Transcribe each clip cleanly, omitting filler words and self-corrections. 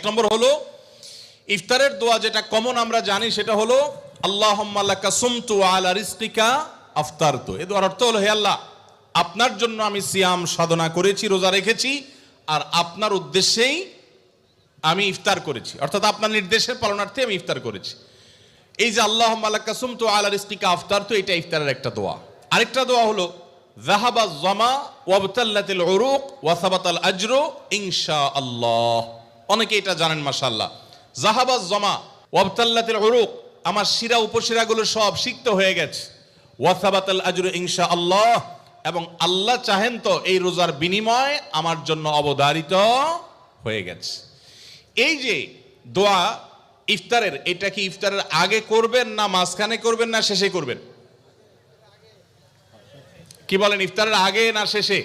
নম্বর হলো ইফতারের দোয়া, যেটা কমন আমরা জানি, সেটা হলো আল্লাহুম্মা লাকা সুমতু আলা রিজকিকা আফতারতু। এই দোয়ার অর্থ হলো, হে আল্লাহ, আপনার জন্য আমি সিয়াম সাধনা করেছি, রোজা রেখেছি, আর আপনার উদ্দেশ্যেই আমি ইফতার করেছি, অর্থাৎ আপনার নির্দেশের পালনার্থে আমি ইফতার করেছি। এই যে আল্লাহুম্মা লাকা সুমতু আলা রিজকিকা আফতারতু, এটা ইফতারের একটা দোয়া। আরেকটা দোয়া হলো যাহাবা যামা ওয়াবতাল্লাতিল উরুক ওয়া সাবাতাল আজরু ইনশাআল্লাহ। অনেকে এটা জানেন মাশাআল্লাহ। যাহাবা যামা ওয়াবতাল্লাতিল উরুক, আমার শিরা উপশিরাগুলো সব সিক্ত হয়ে গেছে, ওয়া সাবাতাল আজরু ইনশাআল্লাহ, এবং আল্লাহ চাহেন তো এই রোজার বিনিময় আমার জন্য অবধারিত হয়ে গেছে। এই যে দোয়া ইফতারের, এটা কি ইফতারের আগে করবেন না মাঝখানে করবেন না শেষে করবেন? কি বলেন, ইফতারের আগে না শেষে?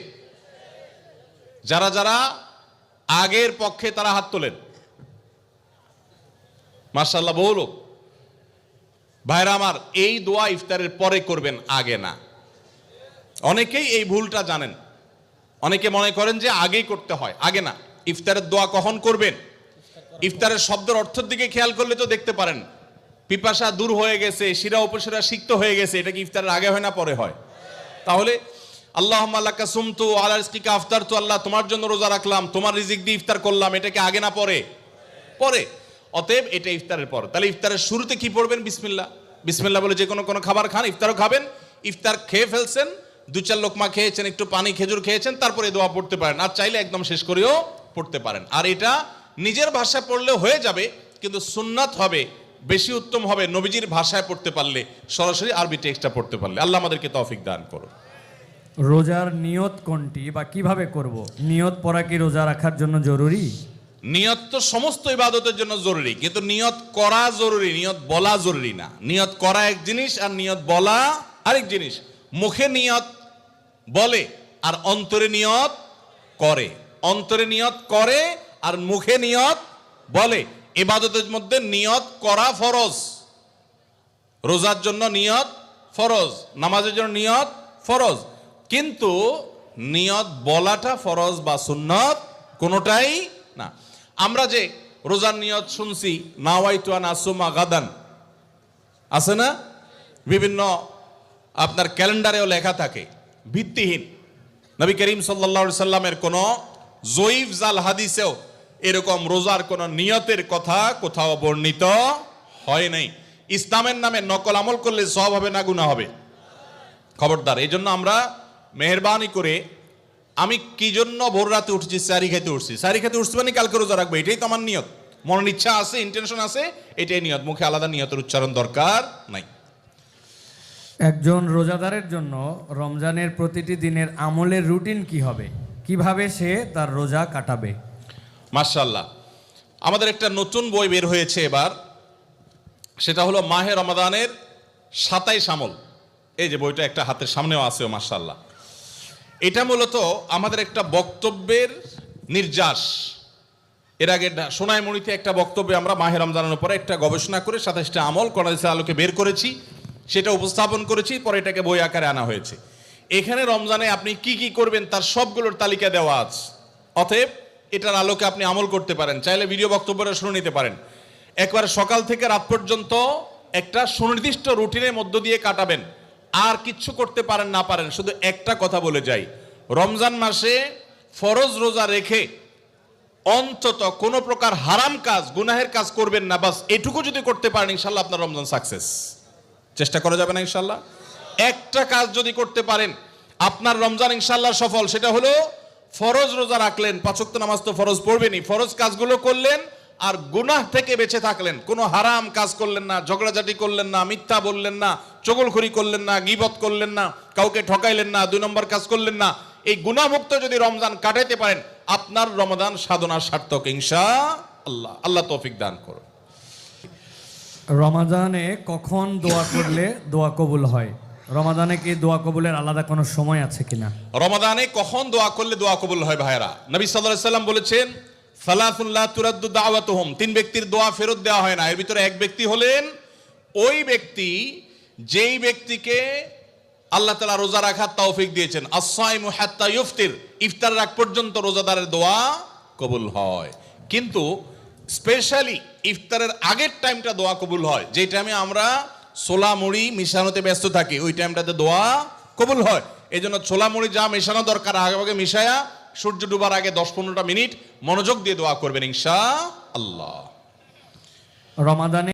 যারা যারা আগের পক্ষে তারা হাত তোলেন। মাশাআল্লাহ, বহু লোক। ভাইরা আমার, এই দোয়া ইফতারের পরে করবেন, আগে না। অনেকেই এই ভুলটা জানেন, অনেকে মনে করেন যে আগেই করতে হয়, আগে না। ইফতারের দোয়া কখন করবেন? ইফতারের শব্দের অর্থের দিকে খেয়াল করলে তো দেখতে পারেন পিপাসা দূর হয়ে গেছে, শিরা উপশিরা সিক্ত হয়ে গেছে, এটা কি ইফতারের আগে হয় না পরে হয়? তাহলে আল্লাহুম্মা লাকা সুমতু আলা রিজকিকা আফতারতু, আল্লাহ তোমার জন্য রোজা রাখলাম, তোমার রিজিক দিয়ে ইফতার করলাম, এটা কি আগে না পরে? পরে। অতএব এটা ইফতারের পর। তাহলে ইফতারের শুরুতে কি পড়বেন? বিসমিল্লাহ। বিসমিল্লাহ বলে যে কোনো খাবার খান, ইফতারও খাবেন। ইফতার খেয়ে ফেলছেন, 2-4 লোকমা খেয়েছেন, একটু পানি খেজুর খেয়েছেন, তারপরে দোয়া পড়তে পারেন। আর চাইলে একদম শেষ করেও পড়তে পারেন। আর এটা নিজের ভাষায় পড়লে হয়ে যাবে, কিন্তু সুন্নাত হবে, বেশি উত্তম হবে নবীজির ভাষায় পড়তে পারলে, সরাসরি আরবি টেক্সটটা পড়তে পারলে। আল্লাহ আমাদেরকে তৌফিক দান করুন। রোজার নিয়ত কোনটি বা কিভাবে করব? নিয়ত পড়া কি রোজা রাখার জন্য জরুরি? নিয়ত তো সমস্ত ইবাদতের জন্য জরুরি, কিন্তু নিয়ত করা জরুরি, নিয়ত বলা জরুরি না। নিয়ত করা এক জিনিস আর নিয়ত বলা আরেক জিনিস। মুখে নিয়ত বলে আর অন্তরে নিয়ত করে, অন্তরে নিয়ত করে আর মুখে নিয়ত বলে। ইবাদতের মধ্যে নিয়ত করা ফরজ। রোজার জন্য নিয়ত ফরজ, নামাজের জন্য নিয়ত ফরজ, কিন্তু নিয়ত বলাটা ফরজ বা সুন্নত কোনোটাই না। আমরা যে রোজার নিয়ত শুনছি, নাওয়াইতু আন আসুমা গাদান, আছে না? বিভিন্ন আপনার ক্যালেন্ডারেও লেখা থাকে, ভিত্তিহীন। নবী করিম সাল্লাল্লাহু আলাইহি সাল্লামের কোন জয়ীফ জাল হাদিসেও এরকম রোজার কোন নিয়তের কথা কোথাও বর্ণিত হয় নাই। ইসলামের নামে নকল আমল করলে সওয়াব হবে না গুনাহ হবে? খবরদার। এই জন্য আমরা মেহেরবানি করে, আমি কি জন্য ভোর রাতে উঠছি? সারি খেতে উঠছি। সারি খেতে উঠছি মানে কালকে রোজা রাখবো, এটাই তো আমার নিয়ত। মনের ইচ্ছা আছে, ইন্টেনশন আছে, এটাই নিয়ত। মুখে আলাদা নিয়তের উচ্চারণ দরকার নাই। একজন রোজাদারের জন্য রমজানের প্রতিটি দিনের আমলের রুটিন কি হবে? কিভাবে সে তার রোজা কাটাবে? মাশাআল্লাহ, আমাদের একটা নতুন বই বের হয়েছে এবার, সেটা হলো মাহে রমাদানের 27 আমল। এই যে বইটা একটা হাতের সামনেও আছে, মাশাআল্লাহ। এটা মূলত আমাদের একটা বক্তব্যের নির্যাস। এর আগে সোনাইমুড়িতে একটা বক্তব্যে আমরা মাহে রমজানের উপরে একটা গবেষণা করে 27টা আমল কোরআনের আলোকে বের করেছি, সেটা উপস্থাপন করেছি, পরে এটাকে বই আকারে আনা হয়েছে। এখানে রমজানে আপনি কি কি করবেন তার সবগুলোর তালিকা দেওয়া আছে। অতএব এটার আলোকে আপনি আমল করতে পারেন। চাইলে ভিডিও বক্তব্যটা শুনে নিতে পারেন। একবার সকাল থেকে রাত পর্যন্ত একটা সুনির্দিষ্ট রুটিনের মধ্য দিয়ে কাটাবেন। আর কিচ্ছু করতে পারেন না পারেন, শুধু একটা কথা বলে যাই, রমজান মাসে ফরজ রোজা রেখে অন্তত কোনো প্রকার হারাম কাজ, গুনাহের কাজ করবেন না। বাস এটুকু যদি করতে পারেন, ইনশাল্লাহ আপনার রমজান সাকসেস। চেষ্টা করা যাবে না ইনশাল্লাহ? একটা কাজ যদি করতে পারেন, আপনার রমজান ইনশাল্লাহ সফল। সেটা হলো ফরজ রোজা রাখলেন, 5 ওয়াক্ত নামাজ তো ফরজ পড়বেনই, ফরজ কাজগুলো করলেন, আর গুনাহ থেকে বেঁচে থাকলেন। কোনো হারাম কাজ করলেন না, ঝগড়াঝাটি করলেন না, মিথ্যা বললেন না, চগলখড়ি করলেন না, গীবত করলেন না, কাউকে ঠকাইলেন না, 2 নম্বর কাজ করলেন না। এই গুনাহমুক্ত যদি রমজান কাটাইতে পারেন, আপনার রমাদান সাধনা সার্থক ইনশাআল্লাহ। আল্লাহ তৌফিক দান করুন। রমাদানে কখন দোয়া করলে দোয়া কবুল হয়? রমাদানে কি দোয়া কবুলের আলাদা কোনো সময় আছে কিনা? রমাদানে কখন দোয়া করলে দোয়া কবুল হয় ভাইরা? নবী সাল্লাল্লাহু আলাইহি সাল্লাম বলেছেন, সালাতুন লা তুরাদ্দু দাওয়াতুহুম, 3 ব্যক্তির দোয়া ফেরত দেওয়া হয় না। এর ভিতরে এক ব্যক্তি হলেন ওই ব্যক্তি যেই ব্যক্তিকে আল্লাহ তাআলা রোজা রাখার তৌফিক দিয়েছেন। আস-সাইমু হাত্তা ইফতির, ইফতার রাখ পর্যন্ত রোজাদারের দোয়া কবুল হয়। কিন্তু স্পেশালি ইফতারের আগের টাইমটা দোয়া কবুল হয়, যে টাইমে আমরা ছোলা মুড়ি মিশানোতে ব্যস্ত থাকি, ওই টাইমটাতে দোয়া কবুল হয়। এই জন্য ছোলা মুড়ি যা মেশানো দরকার আগে আগে মিশায়া সূর্য ডুবার আগে 10-15টা মিনিট মনোযোগ দিয়ে দোয়া করবেন ইনশাআল্লাহ। রমাদানে